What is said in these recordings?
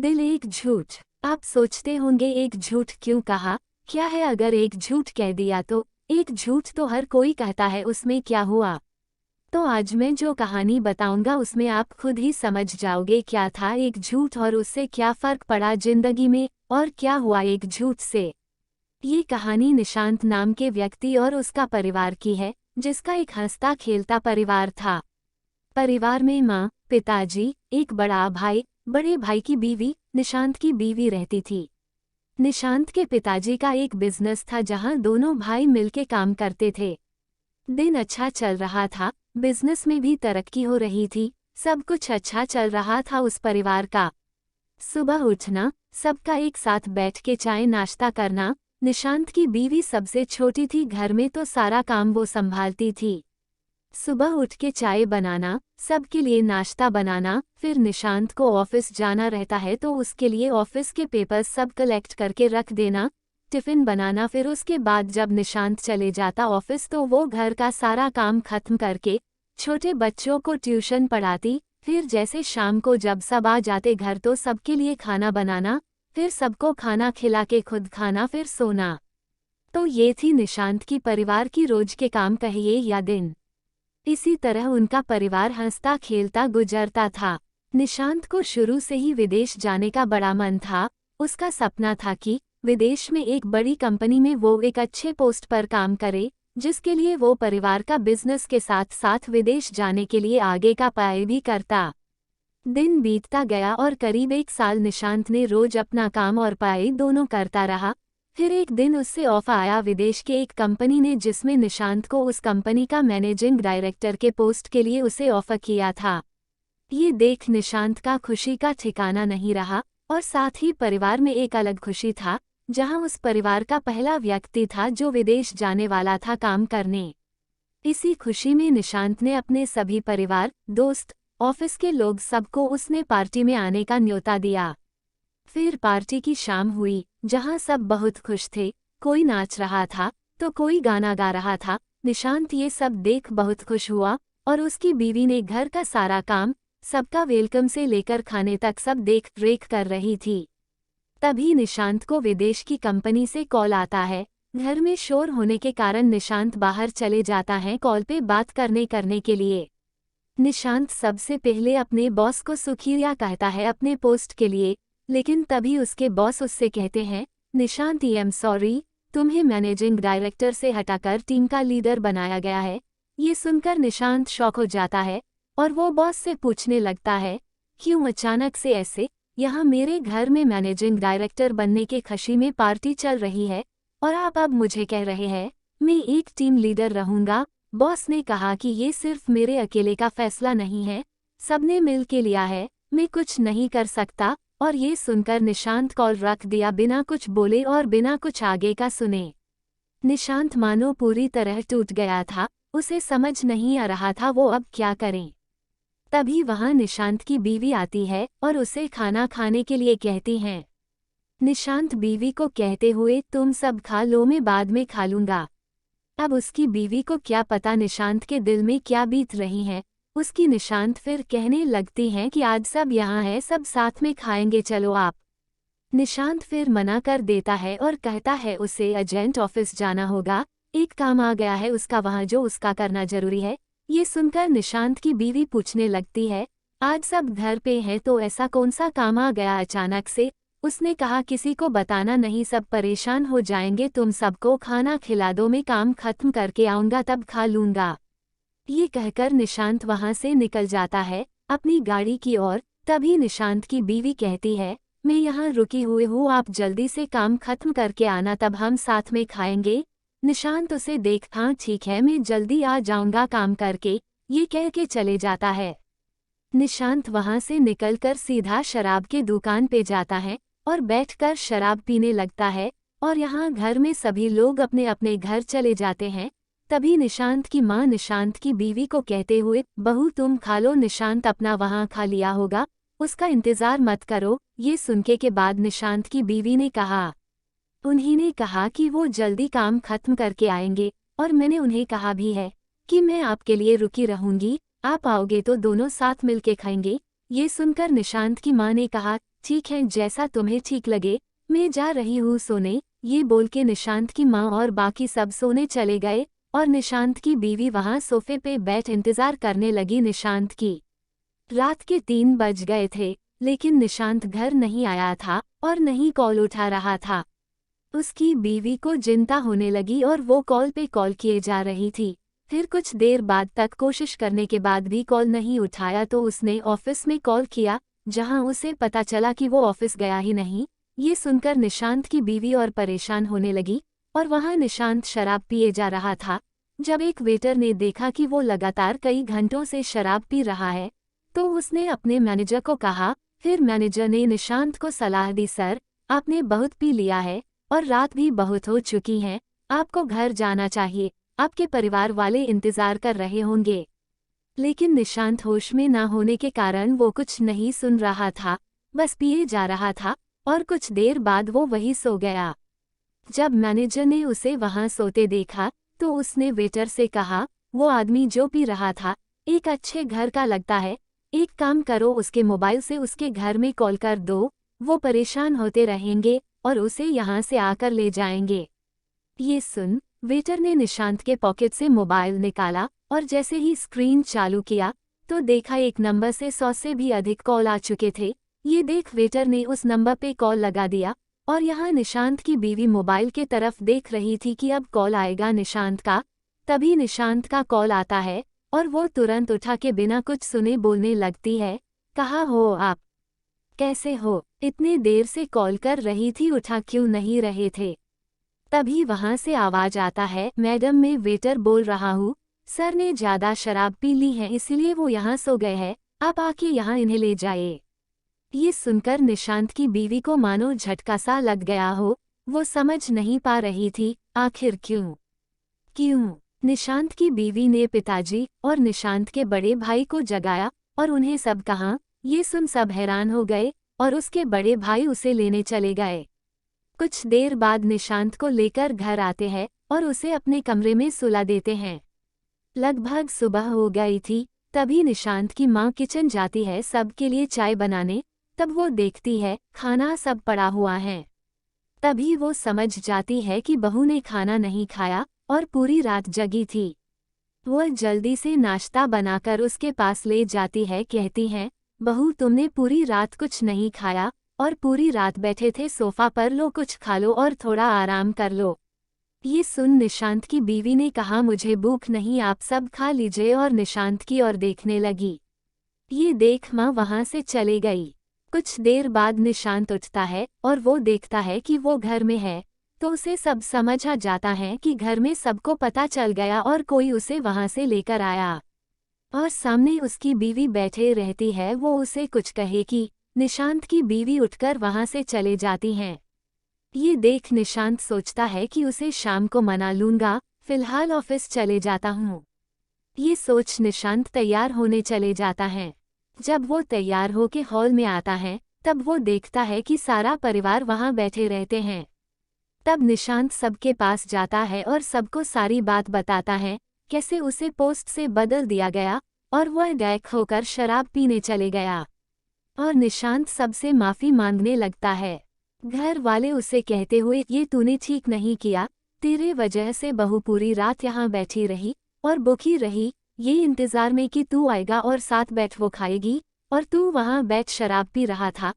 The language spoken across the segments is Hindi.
दिल एक झूठ। आप सोचते होंगे एक झूठ क्यों कहा, क्या है अगर एक झूठ कह दिया तो। एक झूठ तो हर कोई कहता है, उसमें क्या हुआ। तो आज मैं जो कहानी बताऊंगा उसमें आप खुद ही समझ जाओगे क्या था एक झूठ और उससे क्या फर्क पड़ा जिंदगी में और क्या हुआ एक झूठ से। ये कहानी निशांत नाम के व्यक्ति और उसका परिवार की है, जिसका एक हंसता खेलता परिवार था। परिवार में माँ, पिताजी, एक बड़ा भाई, बड़े भाई की बीवी, निशांत की बीवी रहती थी। निशांत के पिताजी का एक बिजनेस था जहां दोनों भाई मिलके काम करते थे। दिन अच्छा चल रहा था, बिजनेस में भी तरक्की हो रही थी, सब कुछ अच्छा चल रहा था उस परिवार का। सुबह उठना, सबका एक साथ बैठ के चाय नाश्ता करना। निशांत की बीवी सबसे छोटी थी घर में, तो सारा काम वो संभालती थी। सुबह उठ के चाय बनाना, सबके लिए नाश्ता बनाना, फिर निशांत को ऑफिस जाना रहता है तो उसके लिए ऑफिस के पेपर्स सब कलेक्ट करके रख देना, टिफिन बनाना। फिर उसके बाद जब निशांत चले जाता ऑफिस तो वो घर का सारा काम खत्म करके छोटे बच्चों को ट्यूशन पढ़ाती। फिर जैसे शाम को जब सब आ जाते घर तो सबके लिए खाना बनाना, फिर सबको खाना खिला के खुद खाना, फिर सोना। तो ये थी निशांत की परिवार की रोज के काम, कहिए या दिन। इसी तरह उनका परिवार हंसता खेलता गुजरता था। निशांत को शुरू से ही विदेश जाने का बड़ा मन था। उसका सपना था कि विदेश में एक बड़ी कंपनी में वो एक अच्छे पोस्ट पर काम करे, जिसके लिए वो परिवार का बिजनेस के साथ साथ विदेश जाने के लिए आगे का पढ़ाई भी करता। दिन बीतता गया और करीब 1 साल निशांत ने रोज अपना काम और पढ़ाई दोनों करता रहा। फिर एक दिन उससे ऑफर आया विदेश के एक कंपनी ने, जिसमें निशांत को उस कंपनी का मैनेजिंग डायरेक्टर के पोस्ट के लिए उसे ऑफर किया था। ये देख निशांत का खुशी का ठिकाना नहीं रहा, और साथ ही परिवार में एक अलग खुशी था, जहां उस परिवार का पहला व्यक्ति था जो विदेश जाने वाला था काम करने। इसी खुशी में निशांत ने अपने सभी परिवार, दोस्त, ऑफिस के लोग सबको उसने पार्टी में आने का न्योता दिया। फिर पार्टी की शाम हुई, जहां सब बहुत खुश थे। कोई नाच रहा था तो कोई गाना गा रहा था। निशांत ये सब देख बहुत खुश हुआ, और उसकी बीवी ने घर का सारा काम, सबका वेलकम से लेकर खाने तक सब देख रेख कर रही थी। तभी निशांत को विदेश की कंपनी से कॉल आता है। घर में शोर होने के कारण निशांत बाहर चले जाता है कॉल पे बात करने के लिए। निशांत सबसे पहले अपने बॉस को शुक्रिया कहता है अपने पोस्ट के लिए, लेकिन तभी उसके बॉस उससे कहते हैं, निशांत आई एम सॉरी, तुम्हें मैनेजिंग डायरेक्टर से हटाकर टीम का लीडर बनाया गया है। ये सुनकर निशांत शॉक हो जाता है, और वो बॉस से पूछने लगता है, क्यों अचानक से ऐसे, यहाँ मेरे घर में मैनेजिंग डायरेक्टर बनने के खुशी में पार्टी चल रही है, और आप अब मुझे कह रहे हैं मैं एक टीम लीडर रहूंगा। बॉस ने कहा कि ये सिर्फ मेरे अकेले का फैसला नहीं है, सबने मिल के लिया है, मैं कुछ नहीं कर सकता। और ये सुनकर निशांत कॉल रख दिया बिना कुछ बोले और बिना कुछ आगे का सुने। निशांत मानो पूरी तरह टूट गया था, उसे समझ नहीं आ रहा था वो अब क्या करें। तभी वहां निशांत की बीवी आती है और उसे खाना खाने के लिए कहती हैं। निशांत बीवी को कहते हुए, तुम सब खा लो, मैं बाद में खा लूंगा। अब उसकी बीवी को क्या पता निशांत के दिल में क्या बीत रही है। उसकी निशांत फिर कहने लगती हैं कि आज सब यहाँ है, सब साथ में खाएंगे, चलो आप। निशांत फिर मना कर देता है और कहता है उसे अर्जेंट ऑफिस जाना होगा, एक काम आ गया है उसका वहाँ, जो उसका करना जरूरी है। ये सुनकर निशांत की बीवी पूछने लगती है, आज सब घर पे हैं तो ऐसा कौन सा काम आ गया अचानक से। उसने कहा किसी को बताना नहीं, सब परेशान हो जाएंगे, तुम सबको खाना खिला दो, मैं काम खत्म करके आऊंगा तब खा लूंगा। ये कहकर निशांत वहां से निकल जाता है अपनी गाड़ी की ओर। तभी निशांत की बीवी कहती है, मैं यहाँ रुकी हुई हूँ, आप जल्दी से काम खत्म करके आना, तब हम साथ में खाएंगे। निशांत उसे देख, हाँ ठीक है, मैं जल्दी आ जाऊंगा काम करके, ये कह के चले जाता है। निशांत वहां से निकलकर सीधा शराब के दुकान पे जाता है और बैठकर शराब पीने लगता है। और यहाँ घर में सभी लोग अपने अपने घर चले जाते हैं। तभी निशांत की माँ निशांत की बीवी को कहते हुए, बहू तुम खा लो, निशांत अपना वहाँ खा लिया होगा, उसका इंतजार मत करो। ये सुनने के बाद निशांत की बीवी ने कहा, उन्होंने कहा कि वो जल्दी काम खत्म करके आएंगे, और मैंने उन्हें कहा भी है कि मैं आपके लिए रुकी रहूंगी, आप आओगे तो दोनों साथ मिलके खाएंगे। ये सुनकर निशांत की माँ ने कहा, ठीक है, जैसा तुम्हें ठीक लगे, मैं जा रही हूँ सोने। ये बोल के निशांत की माँ और बाकी सब सोने चले गए और निशांत की बीवी वहाँ सोफे पे बैठ इंतजार करने लगी निशांत की। रात के 3 बज गए थे, लेकिन निशांत घर नहीं आया था और नहीं कॉल उठा रहा था। उसकी बीवी को चिंता होने लगी और वो कॉल पे कॉल किए जा रही थी। फिर कुछ देर बाद तक कोशिश करने के बाद भी कॉल नहीं उठाया तो उसने ऑफिस में कॉल किया, जहां उसे पता चला कि वो ऑफिस गया ही नहीं। ये सुनकर निशांत की बीवी और परेशान होने लगी और वहां निशांत शराब पिए जा रहा था। जब एक वेटर ने देखा कि वो लगातार कई घंटों से शराब पी रहा है, तो उसने अपने मैनेजर को कहा। फिर मैनेजर ने निशांत को सलाह दी, सर, आपने बहुत पी लिया है और रात भी बहुत हो चुकी है, आपको घर जाना चाहिए, आपके परिवार वाले इंतजार कर रहे होंगे। लेकिन निशांत होश में ना होने के कारण वो कुछ नहीं सुन रहा था, बस पिए जा रहा था और कुछ देर बाद वो वहीं सो गया। जब मैनेजर ने उसे वहां सोते देखा तो उसने वेटर से कहा, वो आदमी जो पी रहा था एक अच्छे घर का लगता है, एक काम करो, उसके मोबाइल से उसके घर में कॉल कर दो, वो परेशान होते रहेंगे और उसे यहाँ से आकर ले जाएंगे। ये सुन वेटर ने निशांत के पॉकेट से मोबाइल निकाला और जैसे ही स्क्रीन चालू किया तो देखा एक नंबर से 100 से भी अधिक कॉल आ चुके थे। ये देख वेटर ने उस नंबर पे कॉल लगा दिया और यहाँ निशांत की बीवी मोबाइल के तरफ देख रही थी कि अब कॉल आएगा निशांत का। तभी निशांत का कॉल आता है और वो तुरंत उठा के बिना कुछ सुने बोलने लगती है, कहाँ हो आप, कैसे हो, इतने देर से कॉल कर रही थी, उठा क्यों नहीं रहे थे। तभी वहां से आवाज आता है, मैडम मैं वेटर बोल रहा हूँ, सर ने ज्यादा शराब पी ली है इसलिए वो यहाँ सो गए हैं, आप आके यहाँ इन्हें ले जाइए। ये सुनकर निशांत की बीवी को मानो झटका सा लग गया हो, वो समझ नहीं पा रही थी आखिर क्यों। निशांत की बीवी ने पिताजी और निशांत के बड़े भाई को जगाया और उन्हें सब कहा। ये सुन सब हैरान हो गए और उसके बड़े भाई उसे लेने चले गए। कुछ देर बाद निशांत को लेकर घर आते हैं और उसे अपने कमरे में सुला देते हैं। लगभग सुबह हो गई थी, तभी निशांत की माँ किचन जाती है सबके लिए चाय बनाने। तब वो देखती है खाना सब पड़ा हुआ है। तभी वो समझ जाती है कि बहू ने खाना नहीं खाया और पूरी रात जगी थी। वो जल्दी से नाश्ता बनाकर उसके पास ले जाती है, कहती है, बहू तुमने पूरी रात कुछ नहीं खाया और पूरी रात बैठे थे सोफा पर, लो कुछ खा लो और थोड़ा आराम कर लो। ये सुन निशांत की बीवी ने कहा, मुझे भूख नहीं, आप सब खा लीजिए, और निशांत की ओर देखने लगी। ये देख माँ वहां से चली गई। कुछ देर बाद निशांत उठता है और वो देखता है कि वो घर में है, तो उसे सब समझ आ जाता है कि घर में सबको पता चल गया और कोई उसे वहां से लेकर आया। और सामने उसकी बीवी बैठे रहती है, वो उसे कुछ कहे कि निशांत की बीवी उठकर वहां से चले जाती हैं। ये देख निशांत सोचता है कि उसे शाम को मना लूंगा, फिलहाल ऑफिस चले जाता हूँ। ये सोच निशांत तैयार होने चले जाता है। जब वो तैयार होके हॉल में आता है तब वो देखता है कि सारा परिवार वहां बैठे रहते हैं। तब निशांत सबके पास जाता है और सबको सारी बात बताता है, कैसे उसे पोस्ट से बदल दिया गया और वह डैक होकर शराब पीने चले गया। और निशांत सबसे माफी मांगने लगता है। घर वाले उसे कहते हुए, ये तूने ठीक नहीं किया, तेरे वजह से बहू पूरी रात यहाँ बैठी रही और भूखी रही, ये इंतजार में कि तू आएगा और साथ बैठ वो खाएगी, और तू वहाँ बैठ शराब पी रहा था।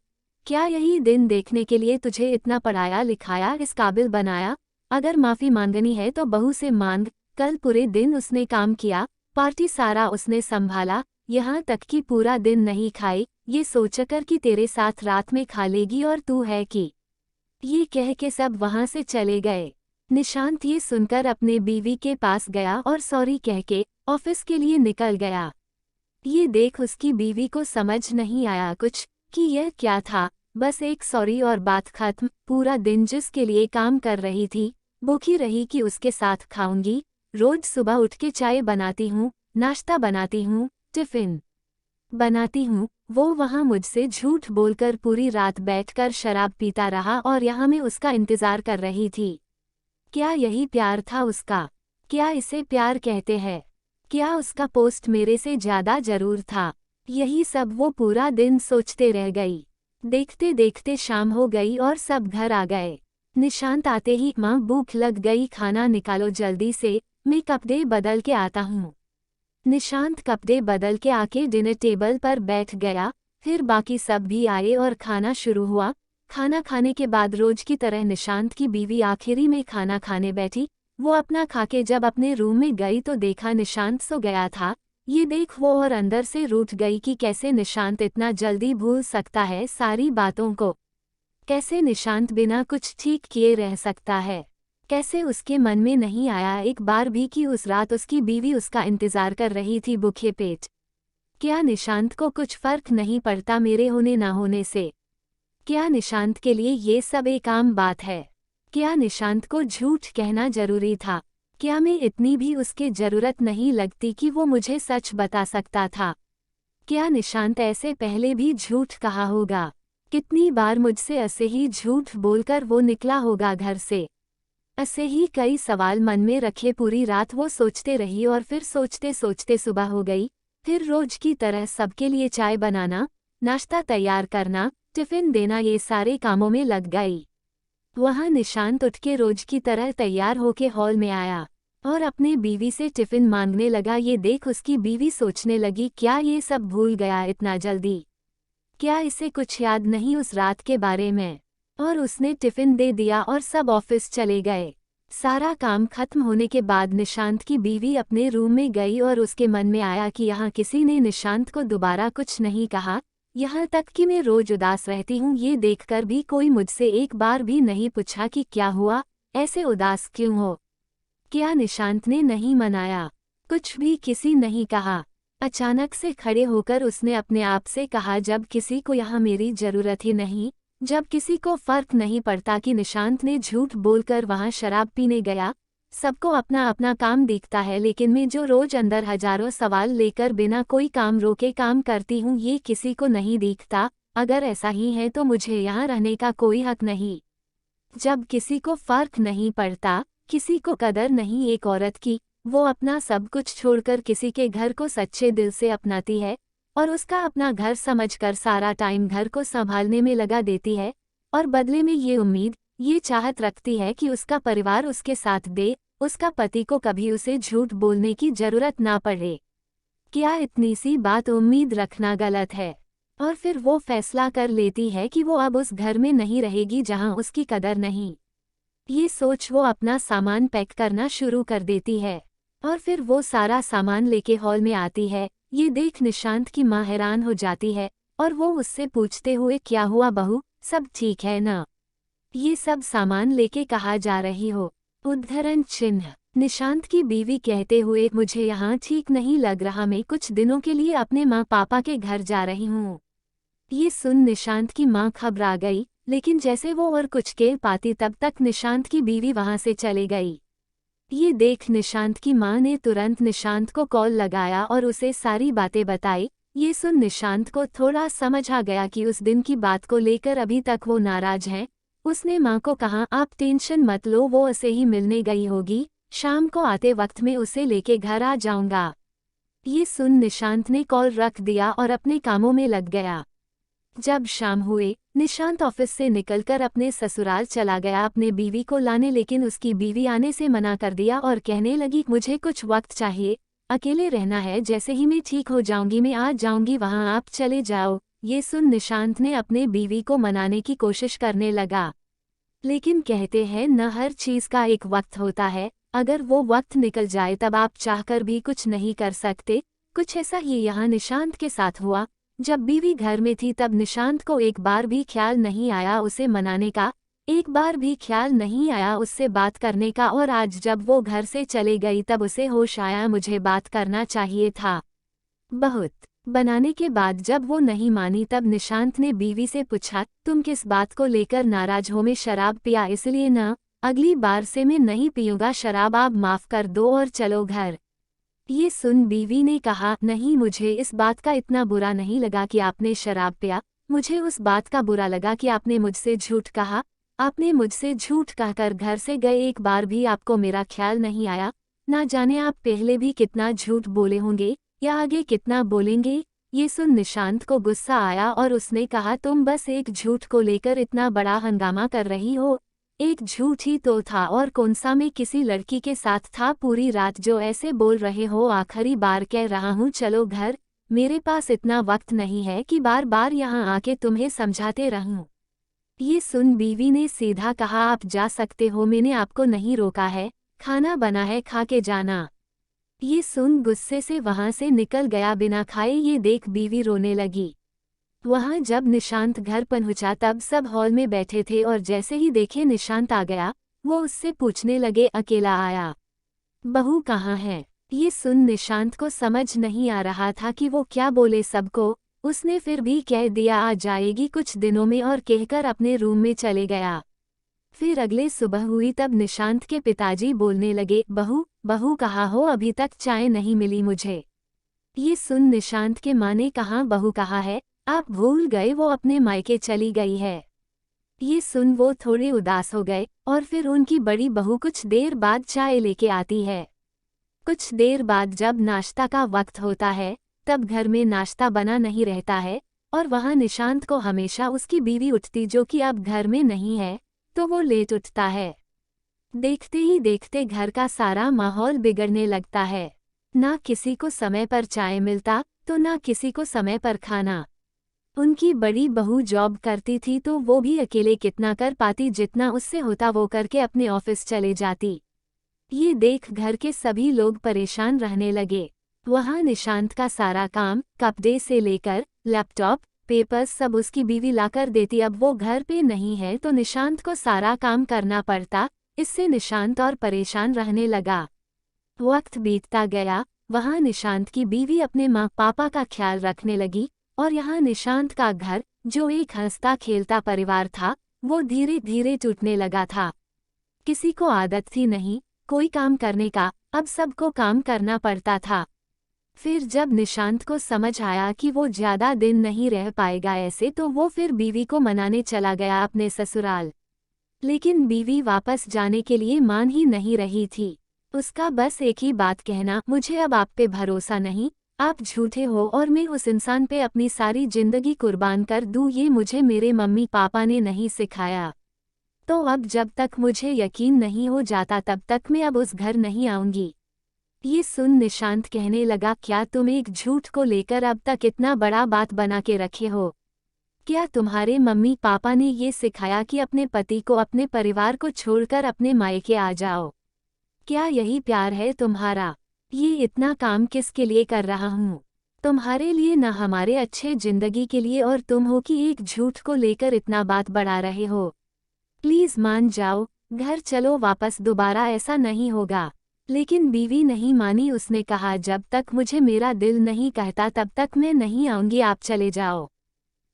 क्या यही दिन देखने के लिए तुझे इतना पढ़ाया लिखाया, इस काबिल बनाया? अगर माफी मांगनी है तो बहू से मांग। कल पूरे दिन उसने काम किया, पार्टी सारा उसने संभाला, यहाँ तक कि पूरा दिन नहीं खाई, ये सोचकर कि तेरे साथ रात में खा लेगी और तू है कि। ये कह के सब वहां से चले गए। निशांत ये सुनकर अपने बीवी के पास गया और सॉरी कह के ऑफिस के लिए निकल गया। ये देख उसकी बीवी को समझ नहीं आया कुछ कि यह क्या था, बस एक सॉरी और बात खत्म। पूरा दिन जिसके लिए काम कर रही थी, भूखी रही कि उसके साथ खाऊंगी, रोज सुबह उठ के चाय बनाती हूँ, नाश्ता बनाती हूँ, टिफिन बनाती हूँ, वो वहाँ मुझसे झूठ बोलकर पूरी रात बैठकर शराब पीता रहा और यहाँ मैं उसका इंतजार कर रही थी। क्या यही प्यार था उसका? क्या इसे प्यार कहते हैं? क्या उसका पोस्ट मेरे से ज्यादा जरूर था? यही सब वो पूरा दिन सोचते रह गई। देखते देखते शाम हो गई और सब घर आ गए। निशांत आते ही, माँ भूख लग गई, खाना निकालो जल्दी से, मैं कपड़े बदल के आता हूँ। निशांत कपड़े बदल के आके डिनर टेबल पर बैठ गया। फिर बाकी सब भी आए और खाना शुरू हुआ। खाना खाने के बाद रोज की तरह निशांत की बीवी आखिरी में खाना खाने बैठी। वो अपना खाके जब अपने रूम में गई तो देखा निशांत सो गया था। ये देख वो और अंदर से रूठ गई कि कैसे निशांत इतना जल्दी भूल सकता है सारी बातों को। कैसे निशांत बिना कुछ ठीक किए रह सकता है। कैसे उसके मन में नहीं आया एक बार भी कि उस रात उसकी बीवी उसका इंतजार कर रही थी भूखे पेट। क्या निशांत को कुछ फर्क नहीं पड़ता मेरे होने ना होने से? क्या निशांत के लिए ये सब एक आम बात है? क्या निशांत को झूठ कहना जरूरी था? क्या मैं इतनी भी उसके जरूरत नहीं लगती कि वो मुझे सच बता सकता था? क्या निशांत ऐसे पहले भी झूठ कहा होगा? कितनी बार मुझसे ऐसे ही झूठ बोलकर वो निकला होगा घर से? ऐसे ही कई सवाल मन में रखे पूरी रात वो सोचते रही और फिर सोचते सोचते सुबह हो गई। फिर रोज की तरह सबके लिए चाय बनाना, नाश्ता तैयार करना, टिफिन देना, ये सारे कामों में लग गई। वहाँ निशांत उठ के रोज की तरह तैयार होके हॉल में आया और अपने बीवी से टिफिन मांगने लगा। ये देख उसकी बीवी सोचने लगी, क्या ये सब भूल गया इतना जल्दी? क्या इसे कुछ याद नहीं उस रात के बारे में? और उसने टिफिन दे दिया और सब ऑफिस चले गए। सारा काम खत्म होने के बाद निशांत की बीवी अपने रूम में गई और उसके मन में आया कि यहाँ किसी ने निशांत को दोबारा कुछ नहीं कहा। यहाँ तक कि मैं रोज उदास रहती हूँ ये देखकर भी कोई मुझसे एक बार भी नहीं पूछा कि क्या हुआ, ऐसे उदास क्यों हो? क्या निशांत ने नहीं मनाया? कुछ भी किसी नहीं कहा। अचानक से खड़े होकर उसने अपने आप से कहा, जब किसी को यहाँ मेरी जरूरत ही नहीं, जब किसी को फर्क नहीं पड़ता कि निशांत ने झूठ बोलकर वहाँ शराब पीने गया, सबको अपना अपना काम दिखता है, लेकिन मैं जो रोज अंदर हजारों सवाल लेकर बिना कोई काम रोके काम करती हूँ ये किसी को नहीं दिखता। अगर ऐसा ही है तो मुझे यहाँ रहने का कोई हक नहीं। जब किसी को फर्क नहीं पड़ता, किसी को कदर नहीं एक औरत की, वो अपना सब कुछ छोड़कर किसी के घर को सच्चे दिल से अपनाती है और उसका अपना घर समझकर सारा टाइम घर को संभालने में लगा देती है और बदले में ये उम्मीद, ये चाहत रखती है कि उसका परिवार उसके साथ दे, उसका पति को कभी उसे झूठ बोलने की जरूरत ना पड़े। क्या इतनी सी बात उम्मीद रखना गलत है? और फिर वो फैसला कर लेती है कि वो अब उस घर में नहीं रहेगी जहां उसकी कदर नहीं। ये सोच वो अपना सामान पैक करना शुरू कर देती है और फिर वो सारा सामान लेके हॉल में आती है। ये देख निशांत की माँ हैरान हो जाती है और वो उससे पूछते हुए, क्या हुआ बहू, सब ठीक है ना? ये सब सामान लेके कहाँ जा रही हो? उद्धरण चिन्ह। निशांत की बीवी कहते हुए, मुझे यहाँ ठीक नहीं लग रहा, मैं कुछ दिनों के लिए अपने माँ पापा के घर जा रही हूँ। ये सुन निशांत की माँ घबरा गई, लेकिन जैसे वो और कुछ कह पाती तब तक निशांत की बीवी वहां से चली गई। ये देख निशांत की माँ ने तुरंत निशांत को कॉल लगाया और उसे सारी बातें बताई। ये सुन निशांत को थोड़ा समझ आ गया कि उस दिन की बात को लेकर अभी तक वो नाराज हैं। उसने माँ को कहा, आप टेंशन मत लो, वो उसे ही मिलने गई होगी, शाम को आते वक्त में उसे लेके घर आ जाऊंगा। ये सुन निशांत ने कॉल रख दिया और अपने कामों में लग गया। जब शाम हुए, निशांत ऑफिस से निकलकर अपने ससुराल चला गया अपने बीवी को लाने, लेकिन उसकी बीवी आने से मना कर दिया और कहने लगी, मुझे कुछ वक्त चाहिए, अकेले रहना है, जैसे ही मैं ठीक हो जाऊंगी मैं आ जाऊंगी, वहां आप चले जाओ। ये सुन निशांत ने अपने बीवी को मनाने की कोशिश करने लगा, लेकिन कहते हैं न हर चीज का एक वक्त होता है, अगर वो वक्त निकल जाए तब आप चाहकर भी कुछ नहीं कर सकते। कुछ ऐसा ही यहाँ निशांत के साथ हुआ। जब बीवी घर में थी तब निशांत को एक बार भी ख्याल नहीं आया उसे मनाने का, एक बार भी ख्याल नहीं आया उससे बात करने का, और आज जब वो घर से चली गई तब उसे होश आया, मुझे बात करना चाहिए था। बहुत बनाने के बाद जब वो नहीं मानी तब निशांत ने बीवी से पूछा, तुम किस बात को लेकर नाराज हो? मैं शराब पिया इसलिए ना, अगली बार से मैं नहीं पीऊंगा शराब, आप माफ कर दो और चलो घर। ये सुन बीवी ने कहा, नहीं, मुझे इस बात का इतना बुरा नहीं लगा कि आपने शराब पिया, मुझे उस बात का बुरा लगा कि आपने मुझसे झूठ कहा। आपने मुझसे झूठ कहकर घर से गए, एक बार भी आपको मेरा ख्याल नहीं आया। ना जाने आप पहले भी कितना झूठ बोले होंगे या आगे कितना बोलेंगे। ये सुन निशांत को गुस्सा आया और उसने कहा, तुम बस एक झूठ को लेकर इतना बड़ा हंगामा कर रही हो। एक झूठ ही तो था और कौन सा मैं किसी लड़की के साथ था पूरी रात जो ऐसे बोल रहे हो। आखिरी बार कह रहा हूँ चलो घर, मेरे पास इतना वक्त नहीं है कि बार बार यहाँ आके तुम्हें समझाते रहूं। ये सुन बीवी ने सीधा कहा, आप जा सकते हो, मैंने आपको नहीं रोका है, खाना बना है खा के जाना। ये सुन गुस्से से वहां से निकल गया बिना खाए। ये देख बीवी रोने लगी। वहां जब निशांत घर पहुंचा तब सब हॉल में बैठे थे और जैसे ही देखे निशांत आ गया, वो उससे पूछने लगे, अकेला आया? बहू कहाँ है? ये सुन निशांत को समझ नहीं आ रहा था कि वो क्या बोले सबको। उसने फिर भी कह दिया आ जाएगी कुछ दिनों में और कहकर अपने रूम में चले गया। फिर अगले सुबह हुई तब निशांत के पिताजी बोलने लगे, बहू बहू कहाँ हो, अभी तक चाय नहीं मिली मुझे। ये सुन निशांत के माँ ने कहा, बहू कहाँ है, आप भूल गए वो अपने मायके चली गई है। ये सुन वो थोड़े उदास हो गए और फिर उनकी बड़ी बहू कुछ देर बाद चाय लेके आती है। कुछ देर बाद जब नाश्ता का वक्त होता है तब घर में नाश्ता बना नहीं रहता है और वहाँ निशांत को हमेशा उसकी बीवी उठती जो कि अब घर में नहीं है, तो वो लेट उठता है। देखते ही देखते घर का सारा माहौल बिगड़ने लगता है। ना किसी को समय पर चाय मिलता तो ना किसी को समय पर खाना। उनकी बड़ी बहू जॉब करती थी तो वो भी अकेले कितना कर पाती, जितना उससे होता वो करके अपने ऑफिस चले जाती। ये देख घर के सभी लोग परेशान रहने लगे। वहाँ निशांत का सारा काम, कपड़े से लेकर लैपटॉप, पेपर्स सब उसकी बीवी लाकर देती। अब वो घर पे नहीं है तो निशांत को सारा काम करना पड़ता। इससे निशांत और परेशान रहने लगा। वक्त बीतता गया। वहाँ निशांत की बीवी अपने माँ पापा का ख्याल रखने लगी और यहाँ निशांत का घर, जो एक हंसता खेलता परिवार था, वो धीरे धीरे टूटने लगा था। किसी को आदत थी नहीं कोई काम करने का, अब सबको काम करना पड़ता था। फिर जब निशांत को समझ आया कि वो ज्यादा दिन नहीं रह पाएगा ऐसे, तो वो फिर बीवी को मनाने चला गया अपने ससुराल। लेकिन बीवी वापस जाने के लिए मान ही नहीं रही थी। उसका बस एक ही बात कहना, मुझे अब आप पे भरोसा नहीं, आप झूठे हो और मैं उस इंसान पे अपनी सारी जिंदगी कुर्बान कर दूं, ये मुझे मेरे मम्मी पापा ने नहीं सिखाया। तो अब जब तक मुझे यकीन नहीं हो जाता तब तक मैं अब उस घर नहीं आऊंगी। ये सुन निशांत कहने लगा, क्या तुम एक झूठ को लेकर अब तक इतना बड़ा बात बना के रखे हो? क्या तुम्हारे मम्मी पापा ने ये सिखाया कि अपने पति को, अपने परिवार को छोड़कर अपने मायके आ जाओ? क्या यही प्यार है तुम्हारा? ये इतना काम किसके लिए कर रहा हूँ? तुम्हारे लिए, ना हमारे अच्छे जिंदगी के लिए, और तुम हो कि एक झूठ को लेकर इतना बात बढ़ा रहे हो। प्लीज मान जाओ, घर चलो वापस, दोबारा ऐसा नहीं होगा। लेकिन बीवी नहीं मानी। उसने कहा, जब तक मुझे मेरा दिल नहीं कहता तब तक मैं नहीं आऊंगी, आप चले जाओ।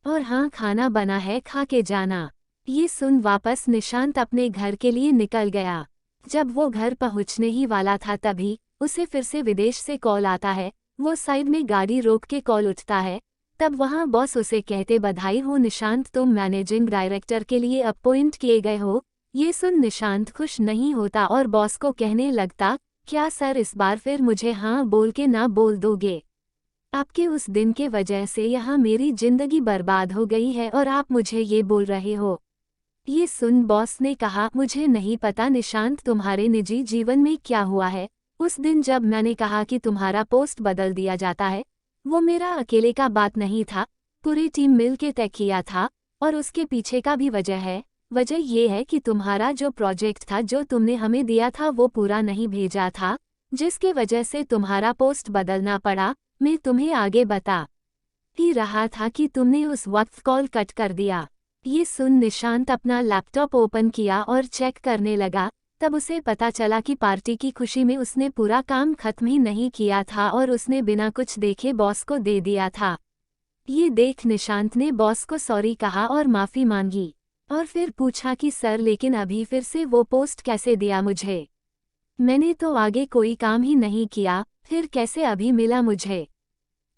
और हाँ, खाना बना है, खा के जाना। ये सुन वापस निशांत अपने घर के लिए निकल गया। जब वो घर पहुंचने ही वाला था तभी उसे फिर से विदेश से कॉल आता है। वो साइड में गाड़ी रोक के कॉल उठता है। तब वहाँ बॉस उसे कहते, बधाई हो निशांत, तुम मैनेजिंग डायरेक्टर के लिए अपॉइंट किए गए हो। ये सुन निशांत खुश नहीं होता और बॉस को कहने लगता, क्या सर इस बार फिर मुझे हाँ बोल के ना बोल दोगे? आपके उस दिन के वजह से यहाँ मेरी जिंदगी बर्बाद हो गई है और आप मुझे ये बोल रहे हो। ये सुन बॉस ने कहा, मुझे नहीं पता निशांत तुम्हारे निजी जीवन में क्या हुआ है। उस दिन जब मैंने कहा कि तुम्हारा पोस्ट बदल दिया जाता है, वो मेरा अकेले का बात नहीं था, पूरी टीम मिल के तय किया था। और उसके पीछे का भी वजह है। वजह ये है कि तुम्हारा जो प्रोजेक्ट था, जो तुमने हमें दिया था, वो पूरा नहीं भेजा था, जिसके वजह से तुम्हारा पोस्ट बदलना पड़ा। मैं तुम्हें आगे बता ही रहा था कि तुमने उस वक्त कॉल कट कर दिया। ये सुन निशांत अपना लैपटॉप ओपन किया और चेक करने लगा। तब उसे पता चला कि पार्टी की खुशी में उसने पूरा काम खत्म ही नहीं किया था और उसने बिना कुछ देखे बॉस को दे दिया था। ये देख निशांत ने बॉस को सॉरी कहा और माफ़ी मांगी और फिर पूछा कि सर, लेकिन अभी फिर से वो पोस्ट कैसे दिया मुझे? मैंने तो आगे कोई काम ही नहीं किया, फिर कैसे अभी मिला मुझे?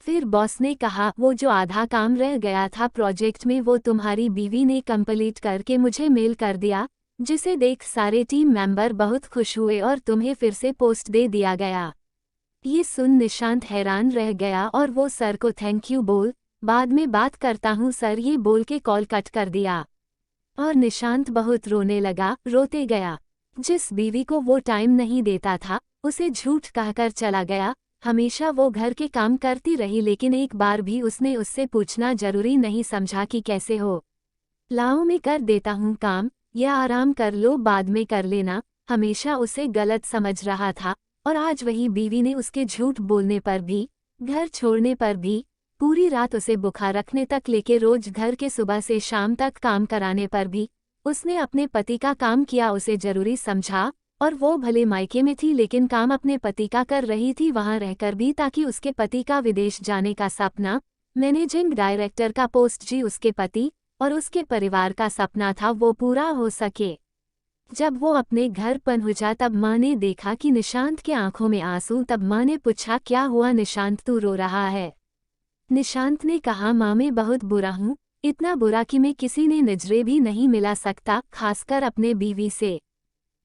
फिर बॉस ने कहा, वो जो आधा काम रह गया था प्रोजेक्ट में, वो तुम्हारी बीवी ने कंप्लीट करके मुझे मेल कर दिया, जिसे देख सारे टीम मेंबर बहुत खुश हुए और तुम्हें फिर से पोस्ट दे दिया गया। ये सुन निशांत हैरान रह गया और वो सर को थैंक यू बोल, बाद में बात करता हूँ सर ये बोल के कॉल कट कर दिया। और निशांत बहुत रोने लगा, रोते गया। जिस बीवी को वो टाइम नहीं देता था, उसे झूठ कहकर चला गया। हमेशा वो घर के काम करती रही लेकिन एक बार भी उसने उससे पूछना जरूरी नहीं समझा कि कैसे हो। लाओ मैं कर देता हूँ काम, या आराम कर लो बाद में कर लेना, हमेशा उसे गलत समझ रहा था। और आज वही बीवी ने उसके झूठ बोलने पर भी, घर छोड़ने पर भी, पूरी रात उसे बुखार रखने तक लेके रोज घर के सुबह से शाम तक काम कराने पर भी उसने अपने पति का काम किया उसे जरूरी समझा। और वो भले मायके में थी लेकिन काम अपने पति का कर रही थी वहां रहकर भी, ताकि उसके पति का विदेश जाने का सपना, मैनेजिंग डायरेक्टर का पोस्ट जी उसके पति और उसके परिवार का सपना था, वो पूरा हो सके। जब वो अपने घर पहुंचा तब माँ ने देखा कि निशांत के आंखों में आंसू। तब माँ ने पूछा क्या हुआ निशांत, तू रो रहा है? निशांत ने कहा माँ मैं बहुत बुरा हूँ, इतना बुरा कि मैं किसी ने नजरे भी नहीं मिला सकता, खासकर अपने बीवी से।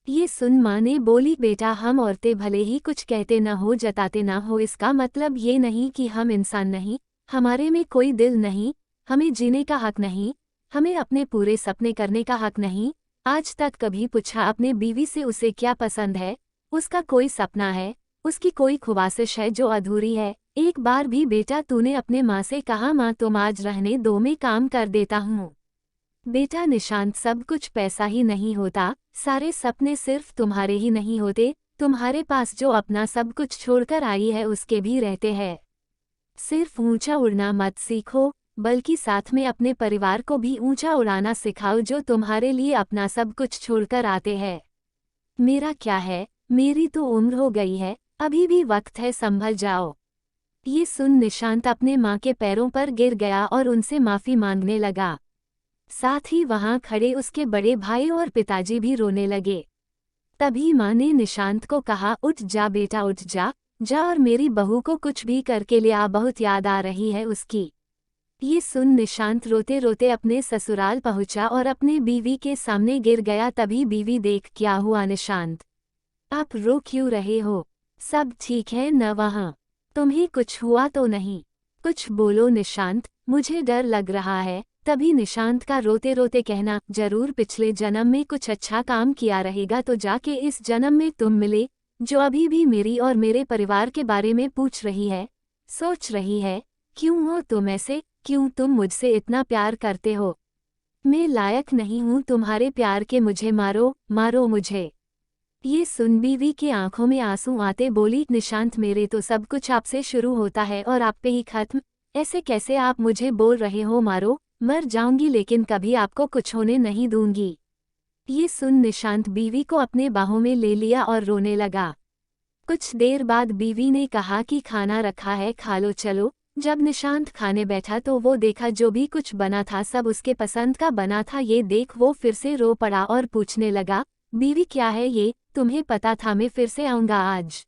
ये सुन माँ ने बोली बेटा हम औरतें भले ही कुछ कहते न हो जताते न हो, इसका मतलब ये नहीं कि हम इंसान नहीं, हमारे में कोई दिल नहीं, हमें जीने का हक नहीं, हमें अपने पूरे सपने करने का हक नहीं। आज तक कभी पूछा अपने बीवी से उसे क्या पसंद है, उसका कोई सपना है, उसकी कोई ख्वाहिश है जो अधूरी है? एक बार भी बेटा तूने अपने माँ से कहा माँ तुम आज रहने दो मैं काम कर देता हूँ? बेटा निशांत सब कुछ पैसा ही नहीं होता, सारे सपने सिर्फ तुम्हारे ही नहीं होते, तुम्हारे पास जो अपना सब कुछ छोड़कर आई है उसके भी रहते हैं। सिर्फ ऊंचा उड़ना मत सीखो, बल्कि साथ में अपने परिवार को भी ऊंचा उड़ाना सिखाओ जो तुम्हारे लिए अपना सब कुछ छोड़कर आते हैं। मेरा क्या है, मेरी तो उम्र हो गई है, अभी भी वक्त है, संभल जाओ। ये सुन निशांत अपने माँ के पैरों पर गिर गया और उनसे माफी मांगने लगा। साथ ही वहां खड़े उसके बड़े भाई और पिताजी भी रोने लगे। तभी माँ ने निशांत को कहा उठ जा बेटा उठ जा, जा और मेरी बहू को कुछ भी करके ले आ, बहुत याद आ रही है उसकी। ये सुन निशांत रोते रोते अपने ससुराल पहुंचा और अपने बीवी के सामने गिर गया। तभी बीवी देख क्या हुआ निशांत, आप रो क्यों रहे हो, सब ठीक है न वहाँ, तुम्हें कुछ हुआ तो नहीं? कुछ बोलो निशांत, मुझे डर लग रहा है। तभी निशांत का रोते रोते कहना जरूर पिछले जन्म में कुछ अच्छा काम किया रहेगा तो जाके इस जन्म में तुम मिले, जो अभी भी मेरी और मेरे परिवार के बारे में पूछ रही है, सोच रही है क्यों हो तुम ऐसे, क्यों तुम मुझसे इतना प्यार करते हो? मैं लायक नहीं हूँ तुम्हारे प्यार के, मुझे मारो मारो मुझे। ये सुन बीवी की आंखों में आंसू आते बोली निशांत मेरे तो सब कुछ आपसे शुरू होता है और आप पे ही खत्म, ऐसे कैसे आप मुझे बोल रहे हो? मारो, मर जाऊंगी लेकिन कभी आपको कुछ होने नहीं दूंगी। ये सुन निशांत बीवी को अपने बाहों में ले लिया और रोने लगा। कुछ देर बाद बीवी ने कहा कि खाना रखा है खा लो चलो। जब निशांत खाने बैठा तो वो देखा जो भी कुछ बना था सब उसके पसंद का बना था। ये देख वो फिर से रो पड़ा और पूछने लगा बीवी क्या है ये, तुम्हें पता था मैं फिर से आऊंगा आज?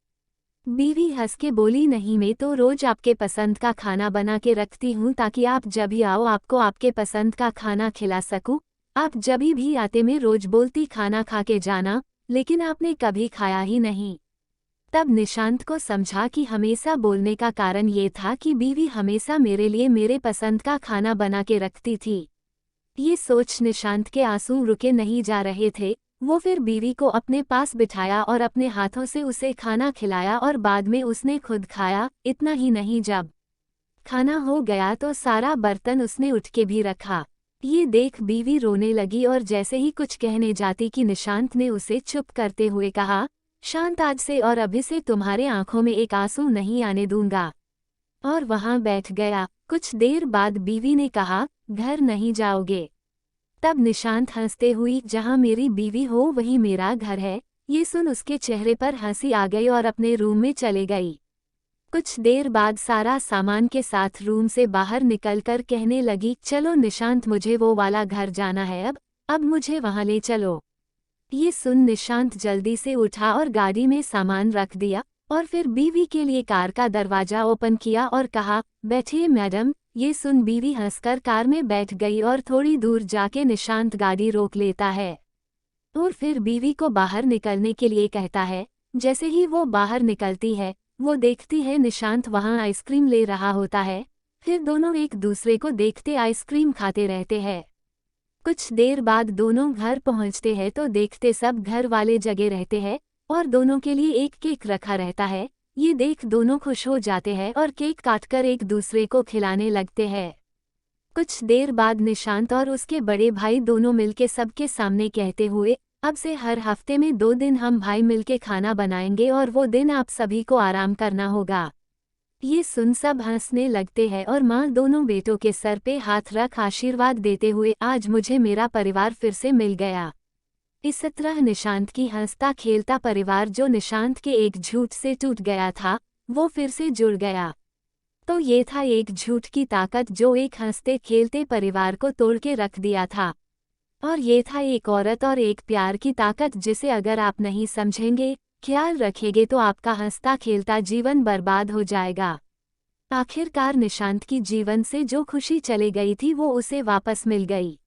बीवी हंस के बोली नहीं मैं तो रोज आपके पसंद का खाना बना के रखती हूँ ताकि आप जब भी आओ आपको आपके पसंद का खाना खिला सकूँ। आप जब भी आते मैं रोज बोलती खाना खा के जाना, लेकिन आपने कभी खाया ही नहीं। तब निशांत को समझा कि हमेशा बोलने का कारण ये था कि बीवी हमेशा मेरे लिए मेरे पसंद का खाना बना के रखती थी। ये सोच निशांत के आंसू रुके नहीं जा रहे थे। वो फिर बीवी को अपने पास बिठाया और अपने हाथों से उसे खाना खिलाया और बाद में उसने खुद खाया। इतना ही नहीं, जब खाना हो गया तो सारा बर्तन उसने उठ के भी रखा। ये देख बीवी रोने लगी और जैसे ही कुछ कहने जाती कि निशांत ने उसे चुप करते हुए कहा शांत आज से और अभी से तुम्हारे आंखों में एक आंसू नहीं आने दूंगा, और वहां बैठ गया। कुछ देर बाद बीवी ने कहा घर नहीं जाओगे? तब निशांत हंसते हुई जहां मेरी बीवी हो वही मेरा घर है। ये सुन उसके चेहरे पर हंसी आ गई और अपने रूम में चले गई। कुछ देर बाद सारा सामान के साथ रूम से बाहर निकलकर कहने लगी चलो निशांत मुझे वो वाला घर जाना है, अब मुझे वहां ले चलो। ये सुन निशांत जल्दी से उठा और गाड़ी में सामान रख दिया और फिर बीवी के लिए कार का दरवाजा ओपन किया और कहा बैठिए मैडम। ये सुन बीवी हंसकर कार में बैठ गई और थोड़ी दूर जाके निशांत गाड़ी रोक लेता है और फिर बीवी को बाहर निकलने के लिए कहता है। जैसे ही वो बाहर निकलती है वो देखती है निशांत वहाँ आइसक्रीम ले रहा होता है। फिर दोनों एक दूसरे को देखते आइसक्रीम खाते रहते हैं। कुछ देर बाद दोनों घर पहुँचते हैं तो देखते सब घर वाले जगे रहते हैं और दोनों के लिए एक केक रखा रहता है। ये देख दोनों खुश हो जाते हैं और केक काटकर एक दूसरे को खिलाने लगते हैं। कुछ देर बाद निशांत और उसके बड़े भाई दोनों मिलके सबके सामने कहते हुए, अब से हर हफ्ते में 2 दिन हम भाई मिलके खाना बनाएंगे और वो दिन आप सभी को आराम करना होगा। ये सुन सब हंसने लगते हैं और माँ दोनों बेटों के सर पे हाथ रख आशीर्वाद देते हुए, आज मुझे मेरा परिवार फिर से मिल गया। इस तरह निशांत की हंसता खेलता परिवार जो निशांत के एक झूठ से टूट गया था, वो फिर से जुड़ गया। तो ये था एक झूठ की ताकत जो एक हंसते खेलते परिवार को तोड़ के रख दिया था। और ये था एक औरत और एक प्यार की ताकत जिसे अगर आप नहीं समझेंगे, ख्याल रखेंगे तो आपका हंसता खेलता जीवन बर्बाद हो जाएगा। आखिरकार निशांत की जीवन से जो खुशी चली गई थी वो उसे वापस मिल गई।